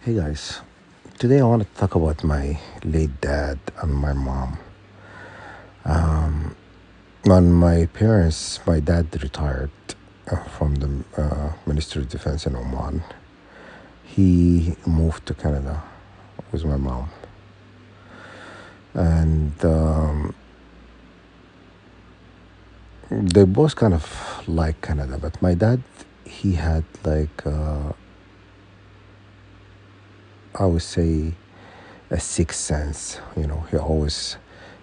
Hey guys, today I want to talk about my late dad and my mom. When my parents, my dad retired from the Ministry of Defense in Oman. He moved to Canada with my mom, and they both kind of like Canada. But my dad, he had I would say, a sixth sense. He always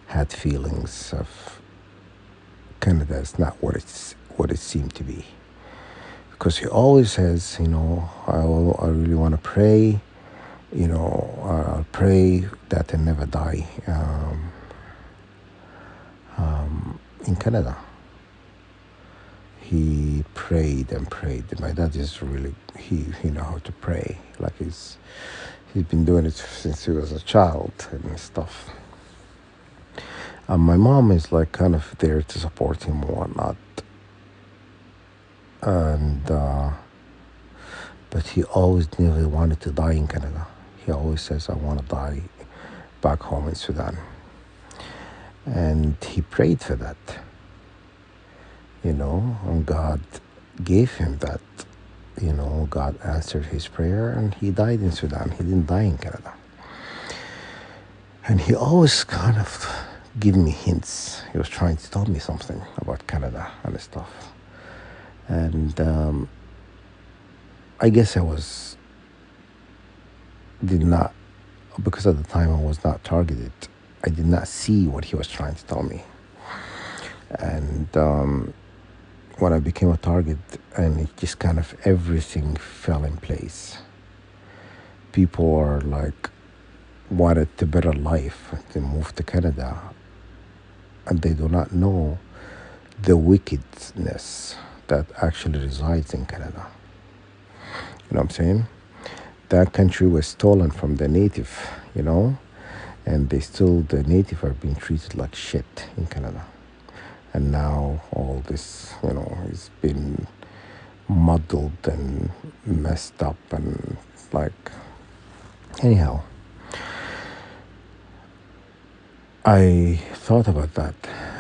had feelings of Canada is not what it seemed to be. Because he always says, I really want to pray. I'll pray that I never die in Canada. He prayed and prayed. My dad is really he know how to pray. Like he's been doing it since he was a child and stuff. And my mom is like kind of there to support him or whatnot. And but he always nearly wanted to die in Canada. He always says, I want to die back home in Sudan. And he prayed for that, and God gave him that. God answered his prayer and he died in Sudan. He didn't die in Canada. And he always kind of gave me hints. He was trying to tell me something about Canada and stuff. And I guess did not, because at the time I was not targeted. I did not see what he was trying to tell me. And when I became a target, and it just kind of everything fell in place. People are like wanted to better life, to move to Canada, and they do not know the wickedness that actually resides in Canada. You know what I'm saying? That country was stolen from the native, and the native are being treated like shit in Canada. And now all this, has been muddled and messed up and like, anyhow. I thought about that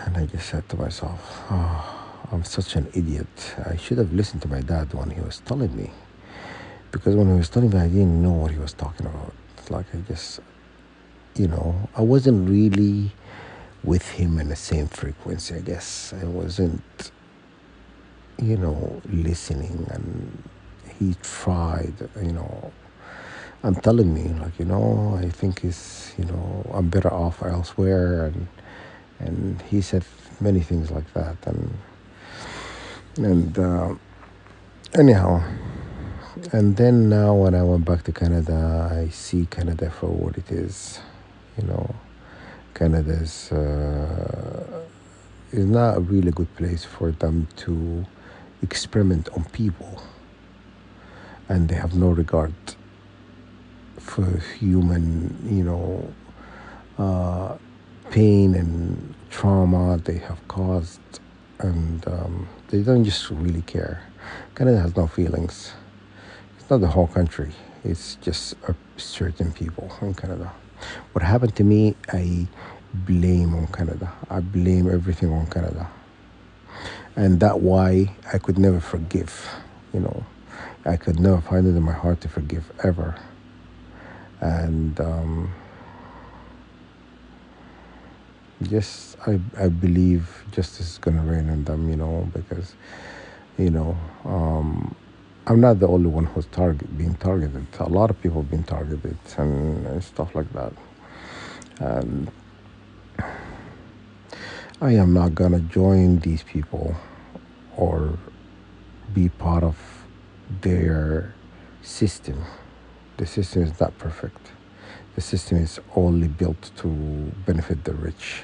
and I just said to myself, oh, I'm such an idiot. I should have listened to my dad when he was telling me. Because when he was telling me, I didn't know what he was talking about. Like, I just, I wasn't really with him in the same frequency, I guess. I wasn't, listening. And he tried, I'm telling me, like, I think I'm better off elsewhere. And he said many things like that. And anyhow, and then now when I went back to Canada, I see Canada for what it is. You know, Canada's is not a really good place for them to experiment on people, and they have no regard for human, pain and trauma they have caused, and they don't just really care. Canada has no feelings. It's not the whole country. It's just certain people in Canada. What happened to me, I blame on Canada. I blame everything on Canada. And that why I could never forgive, you know. I could never find it in my heart to forgive ever. And I believe justice is gonna reign on them, because, you know, I'm not the only one who's being targeted. A lot of people have been targeted and stuff like that. And I am not gonna join these people or be part of their system. The system is not perfect. The system is only built to benefit the rich.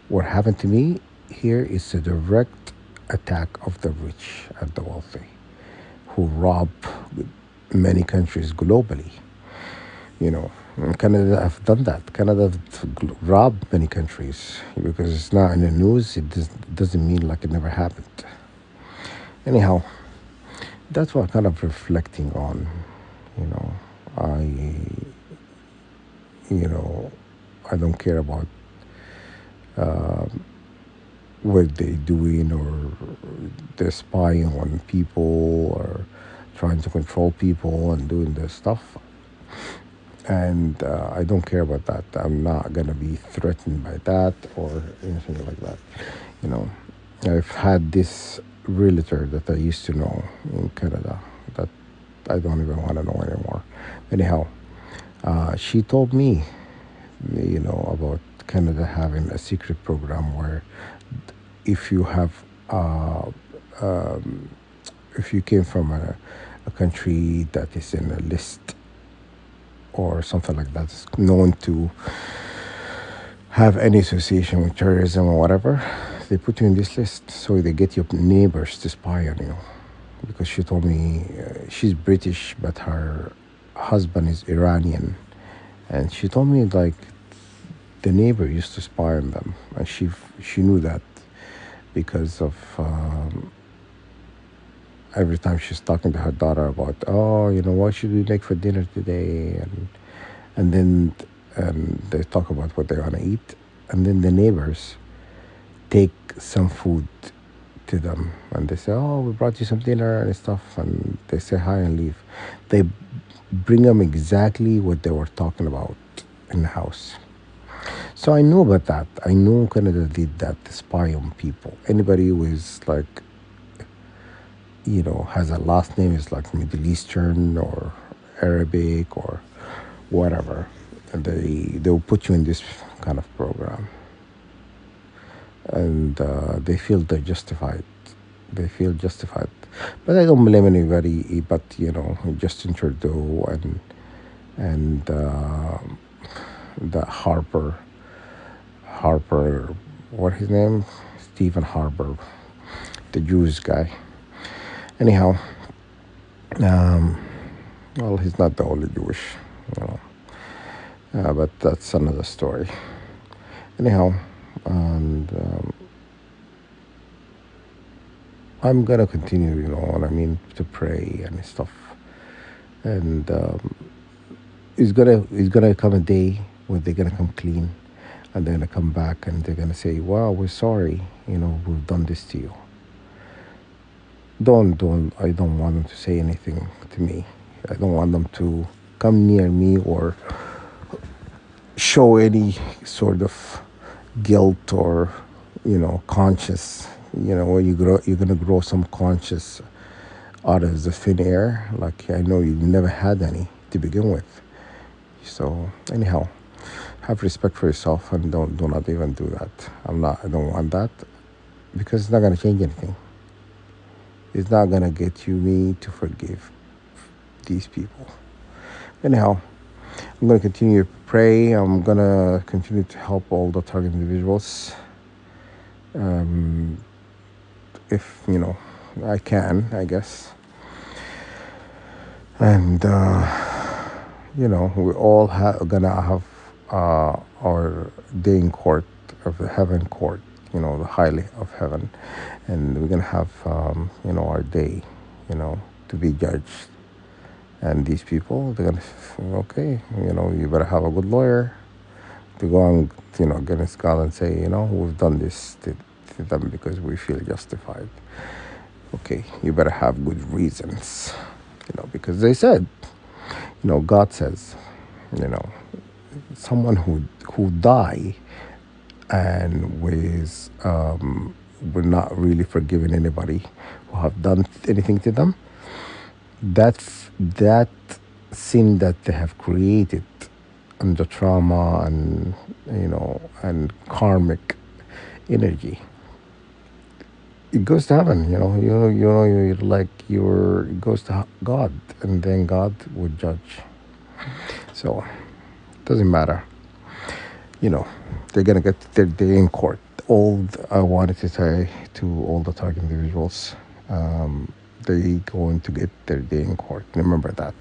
What happened to me here is a direct attack of the rich and the wealthy who rob many countries globally. And Canada have done that. Canada have robbed many countries because it's not in the news. Doesn't mean like it never happened. Anyhow, that's what I'm kind of reflecting on. You know, I you know, I don't care about what they're doing, or they're spying on people, or trying to control people and doing this stuff. And I don't care about that. I'm not gonna be threatened by that or anything like that. You know, I've had this realtor that I used to know in Canada that I don't even want to know anymore. Anyhow, she told me, about Canada having a secret program where if you have, if you came from a country that is in a list or something like that, is known to have any association with terrorism or whatever, they put you in this list so they get your neighbors to spy on you. Because she told me she's British, but her husband is Iranian, and she told me like the neighbor used to spy on them, and she knew that because of every time she's talking to her daughter about, oh, what should we make for dinner today, and then they talk about what they want to eat, and then the neighbors take some food to them, and they say, oh, we brought you some dinner and stuff, and they say hi and leave. They bring them exactly what they were talking about in the house. So I knew about that. I knew Canada did that, to spy on people. Anybody who is like, has a last name is like Middle Eastern or Arabic or whatever, and they'll put you in this kind of program, and they feel they're justified. They feel justified, but I don't blame anybody. But Justin Trudeau and the Harper, what his name? Stephen Harper, the Jewish guy. Anyhow, well, he's not the only Jewish, but that's another story. Anyhow, and I'm gonna continue, to pray and stuff. And it's gonna come a day where they're gonna come clean, and they're gonna come back and they're gonna say, "Wow, we're sorry. We've done this to you." Don't. I don't want them to say anything to me. I don't want them to come near me or show any sort of guilt or conscious. When you're gonna grow some conscious out of the thin air. Like, I know you never had any to begin with. So anyhow, have respect for yourself and do not even do that. I don't want that, because it's not gonna change anything. It's not gonna get me to forgive these people. Anyhow, I'm gonna continue to pray. I'm gonna continue to help all the target individuals. If I can, I guess. And we all gonna have our day in court, of the heaven court, the highly of heaven, and we're gonna have our day, to be judged. And these people, they're gonna, okay, you better have a good lawyer to go and against God and say, we've done this to them because we feel justified. Okay, you better have good reasons, because they said, God says, someone who die and with we're not really forgiving anybody who have done anything to them. That sin that they have created, and the trauma and and karmic energy, it goes to heaven. You're like it goes to God, and then God would judge. So it doesn't matter. They're gonna get their day in court. I wanted to say to all the target individuals, they going to get their day in court. Remember that.